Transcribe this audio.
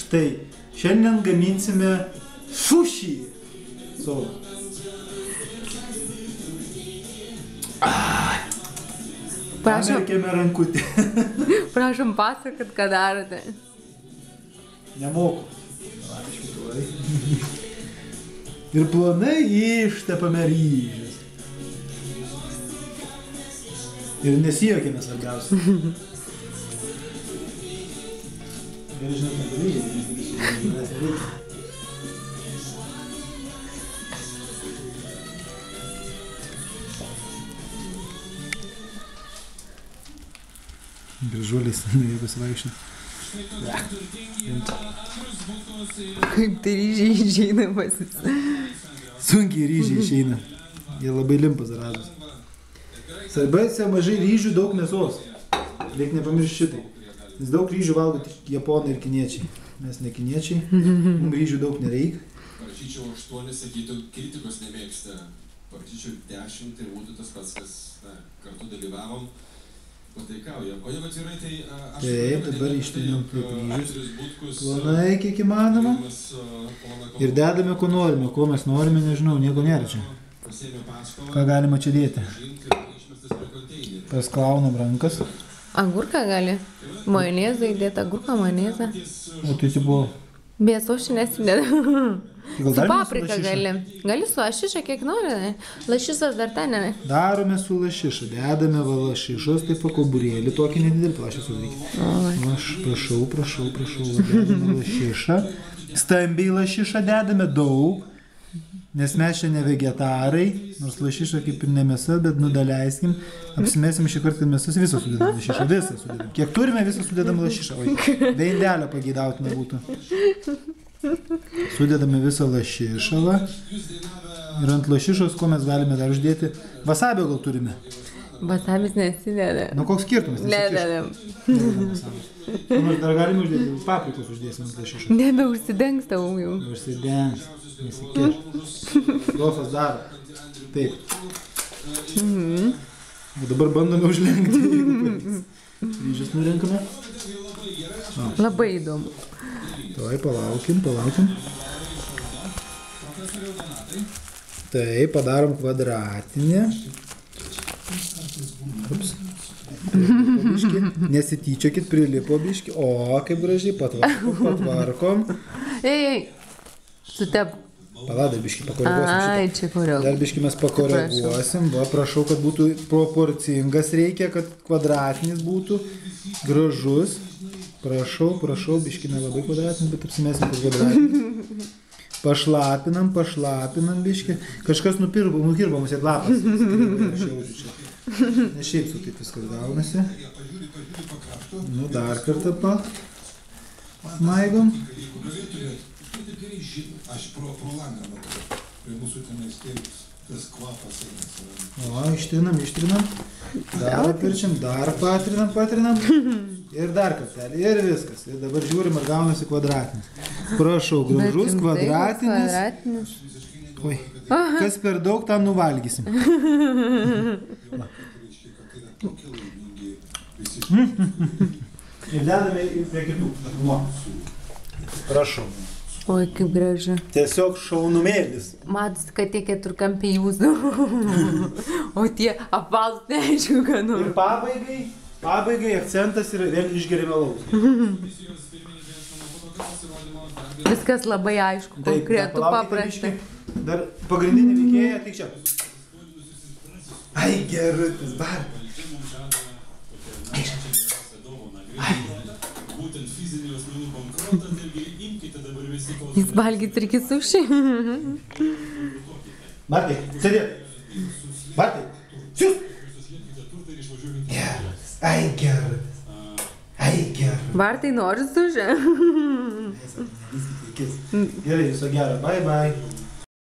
Štai, šiandien gaminsime sushi. Pamerkėme rankutį. Prašom pasakot, ką darote. Nemoku. Ir plonai ištepame ryžius. Ir nesijokime svarbiausia. Gerai, žinot, nedaryti. Gražuolis, jeigu svaišina. Kaip tai ryžiai išeina pasis. Sunkiai ryžiai išeina. Jie labai limpa zarazas. Svarbiausia, mažai ryžių, daug mėsos. Reikia nepamiršti šitai. Nes daug ryžių valgo tik japonai ir kiniečiai. Mes ne kiniečiai. Mums ryžių daug nereikia. Parašyčiau 8, sakytų, kritikos nemėgsta. Parašyčiau 10, tai būtų tas pats, kas kartu dalyvavom. Pataikauja. O jeigu atvirai, tai aš... Taip, dabar ištiniam taip ryžius. Plonai, kiek įmanoma. Ir dedame, ko norime. Ko mes norime, nežinau, nieko nėra čia. Ką galima čia dėti? Pasklaunam rankas. Agurką gali. Majonezą įdėti, agurką, majonezą. O tai buvo... Mėsos čia nesideda. Su paprika gali. Gali su lašiša, kiek nori. Lašišas dar ten, ne? Darome su lašiša. Dedame va lašišos, taip pakoburėlį. Tokį nedidelį lašišą reikia. Aš prašau. Dedame lašišą. Stambiai lašišą dedame daug. Nes mes čia ne vegetarai. Nors lašiša kaip ir ne mėsa, bet nudaleiskim. Apsimesim šį kartą mėsas. Visą sudedam lašišą. Visą sudedam. Kiek turime, visą sudedam lašišą. Be indelio pageidautina būtų. Sudedame visą lašišą. Ir ant lašišos, ko mes galime dar uždėti? Vasabio gal turime? Vasabis nesideda. Nu, koks skirtumas? Nededam. Nors dar galime uždėti, paprikos uždėsim ant lašišos. Nebeužsidengs tau jau. Užsidengs, nesikeš. Rofas daro. Taip. O dabar bandome užlenkti. Ryžius nurenkame. Labai įdomu. Tuoj, palaukim. Taip, padarom kvadratinę. Ups. Nesityčiokit, prilipo biški. O, kaip gražiai, patvarkom. Ei, sutep. Palada, biški, pakoreguosim šitą. Ai, čia koreguosim. Dar biški mes pakoreguosim. Va, prašau, kad būtų proporcingas reikia, kad kvadratinis būtų gražus. Prašau, biški nelabai kvadratinis, bet apsimesim, kad kvadratinis. Pašlapinam biški. Kažkas nukirbo mums ir lapas. Aš jaučiu čia. Ne šiaip su taip viskas gaunasi. Nu, dar kartą smaigom. Aš pro langą matau. Prie mūsų tenais tas kvapas. O, ištrinam. Dar apirčiam, dar patrinam. Ir dar kartelį. Ir viskas. Ir dabar žiūrim, ar gaunasi kvadratinis. Prašau, gražus, kvadratinis. Oi. Kas per daug, tą nuvalgysim. Ir dedame prie kitų. Prašau. Oi, kaip gražu. Tiesiog šaunumėlis. Matos, kad tie keturkampiai jūsų. O tie apvalūs neaišku, ką nori. Ir pabaigai akcentas yra vėl išgeriame lauk. Viskas labai aišku, konkretu, paprasta. Dar pagrindinį veikėją, tik čia. Ai, gerutis, bar. Jis valgyt ir suši. Bartai, sėdėt. Bartai, siūs. Gerutis, ai, gerutis. Bartai, nori suši? Gerai, viso gero, bye.